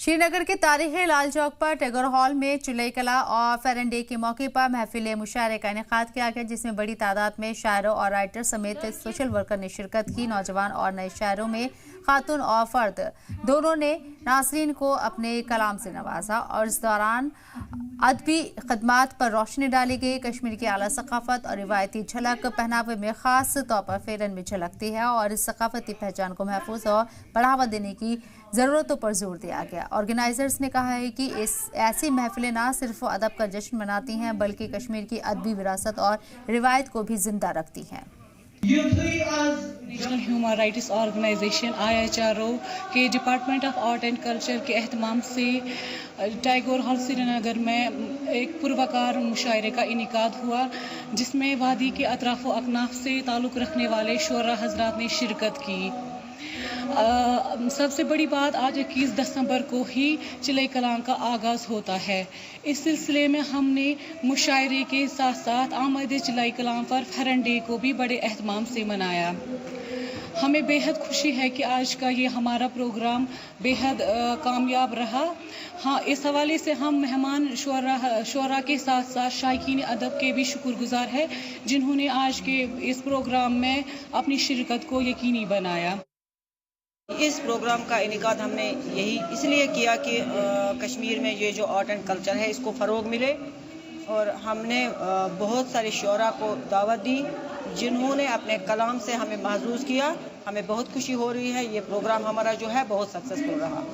श्रीनगर के तारीखी लाल चौक पर टैगोर हॉल में चुलई कला और फेरन डे के मौके पर महफिल मुशायरे का इनेकाद किया गया, जिसमें बड़ी तादाद में शायरों और राइटर समेत सोशल वर्कर ने शिरकत की। नौजवान और नए शायरों में खातून और फर्द दोनों ने नाज़रीन को अपने कलाम से नवाजा और इस दौरान अदबी खदमात पर रोशनी डाली गई। कश्मीर की आला सकाफत और रिवायती झलक पहनावे में खास तौर पर फेरन में झलकती है और इस सकाफती पहचान को महफूज और बढ़ावा देने की ज़रूरतों पर जोर दिया गया। ऑर्गेनाइजर्स ने कहा है कि ऐसी महफिलें न सिर्फ अदब का जश्न मनाती हैं बल्कि कश्मीर की अदबी विरासत और रिवायत को भी जिंदा रखती हैं। National human rights organization IHRO के department of art and culture के एहतमाम से टैगोर हॉल श्रीनगर में एक पुरवकार मुशायरे का इनेकाद हुआ, जिसमें वादी के अतराफ व अकनाफ से ताल्लुक़ रखने वाले शोरा हजरात ने शिरकत की। सबसे बड़ी बात, आज 21 दिसंबर को ही चुलई कलाम का आगाज़ होता है। इस सिलसिले में हमने मुशायरे के साथ साथ आमद चुलई कलाम पर फेरन डे को भी बड़े एहतमाम से मनाया। हमें बेहद खुशी है कि आज का ये हमारा प्रोग्राम बेहद कामयाब रहा। हाँ, इस हवाले से हम मेहमान शोरा के साथ साथ शायकीन अदब के भी शुक्रगुजार हैं, जिन्होंने आज के इस प्रोग्राम में अपनी शिरकत को यकीनी बनाया। इस प्रोग्राम का इनेकाद हमने यही इसलिए किया कि कश्मीर में ये जो आर्ट एंड कल्चर है इसको फ़रोग मिले, और हमने बहुत सारे शोरा को दावत दी जिन्होंने अपने कलाम से हमें महसूस किया। हमें बहुत खुशी हो रही है, ये प्रोग्राम हमारा जो है बहुत सक्सेसफुल रहा।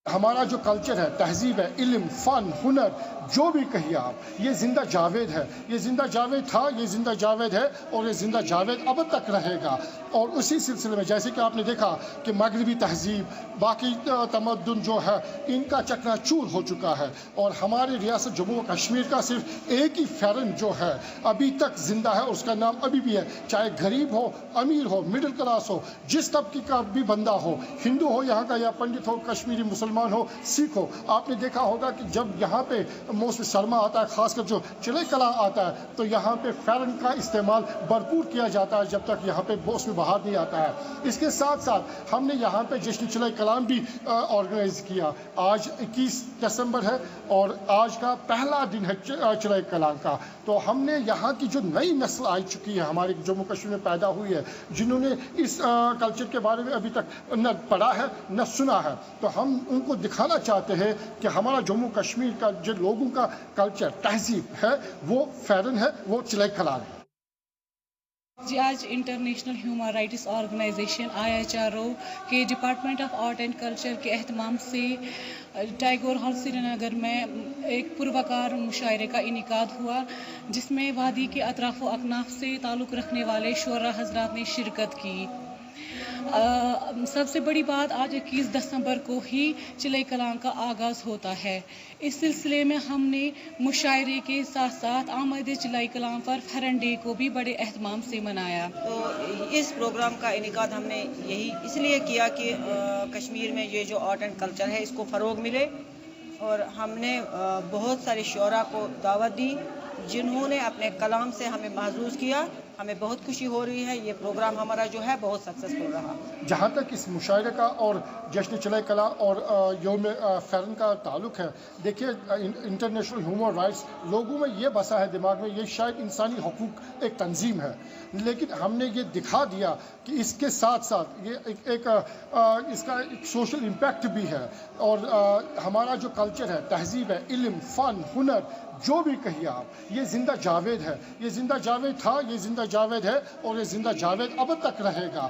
हमारा जो कल्चर है, तहजीब है, इल्म, फ़न, हुनर, जो भी कहिए आप, ये ज़िंदा जावेद है। ये ज़िंदा जावेद था, ये ज़िंदा जावेद है और ये ज़िंदा जावेद अब तक रहेगा। और उसी सिलसिले में जैसे कि आपने देखा कि मगरबी तहजीब, बाकी तमद्दुन जो है, इनका चकनाचूर हो चुका है और हमारी रियासत जम्मू व कश्मीर का सिर्फ एक ही फेरन जो है अभी तक ज़िंदा है, उसका नाम अभी भी है। चाहे गरीब हो, अमीर हो, मिडिल क्लास हो, जिस तबके का भी बंदा हो, हिंदू हो यहाँ का या पंडित हो, कश्मीरी मुसलमान हो, सिख हो। आपने देखा होगा कि जब यहाँ पे मौसम सरमा आता है, खासकर जो चुलई कला आता है, तो यहाँ पे फेरन का इस्तेमाल भरपूर किया जाता है जब तक यहाँ पे मौसम बाहर नहीं आता है। इसके साथ साथ हमने यहाँ पे जश्न चुलई कलाम भी ऑर्गेनाइज किया। आज 21 दिसंबर है और आज का पहला दिन है चुलई कलाम का। तो हमने यहाँ की जो नई नस्ल आ चुकी है, हमारे जम्मू कश्मीर में पैदा हुई है, जिन्होंने इस कल्चर के बारे में अभी तक न पढ़ा है न सुना है, तो हम उनको दिखाना चाहते हैं कि हमारा जम्मू कश्मीर का जो लोगों का कल्चर, तहजीब है, वो फेरन है, वो चुलई कलाम है। जी, आज international human rights organization IHRO के department of art and culture के एहतमाम से टैगोर हॉल श्रीनगर में एक पुरवकार मुशायरे का इनेकाद हुआ, जिसमें वादी के अतराफ व अकनाफ से ताल्लुक़ रखने वाले शोरा हजरात ने शिरकत की। सबसे बड़ी बात, आज 21 दिसंबर को ही चुलई कलाम का आगाज़ होता है। इस सिलसिले में हमने मुशायरे के साथ साथ आमद चुलई कलाम पर फेरन डे को भी बड़े एहतमाम से मनाया। तो इस प्रोग्राम का इनेकाद हमने यही इसलिए किया कि कश्मीर में ये जो आर्ट एंड कल्चर है इसको फ़रोग मिले, और हमने बहुत सारे शोरा को दावत दी जिन्होंने अपने कलाम से हमें महसूस किया। हमें बहुत खुशी हो रही है, ये प्रोग्राम हमारा जो है बहुत सक्सेसफुल रहा। जहाँ तक इस मुशायरे का और जश्न चुलई कला और यौम फेरन का ताल्लुक़ है, देखिए इंटरनेशनल ह्यूमन राइट्स लोगों में ये बसा है दिमाग में, ये शायद इंसानी हकूक़ एक तंजीम है, लेकिन हमने ये दिखा दिया कि इसके साथ साथ ये इसका एक सोशल इम्पैक्ट भी है। और हमारा जो कल्चर है, तहजीब है, इल्म, फ़न, हुनर, जो भी कहिए आप, ये ज़िंदा जावेद है। ये ज़िंदा जावेद था, ये ज़िंदा जावेद है और ये ज़िंदा जावेद अब तक रहेगा।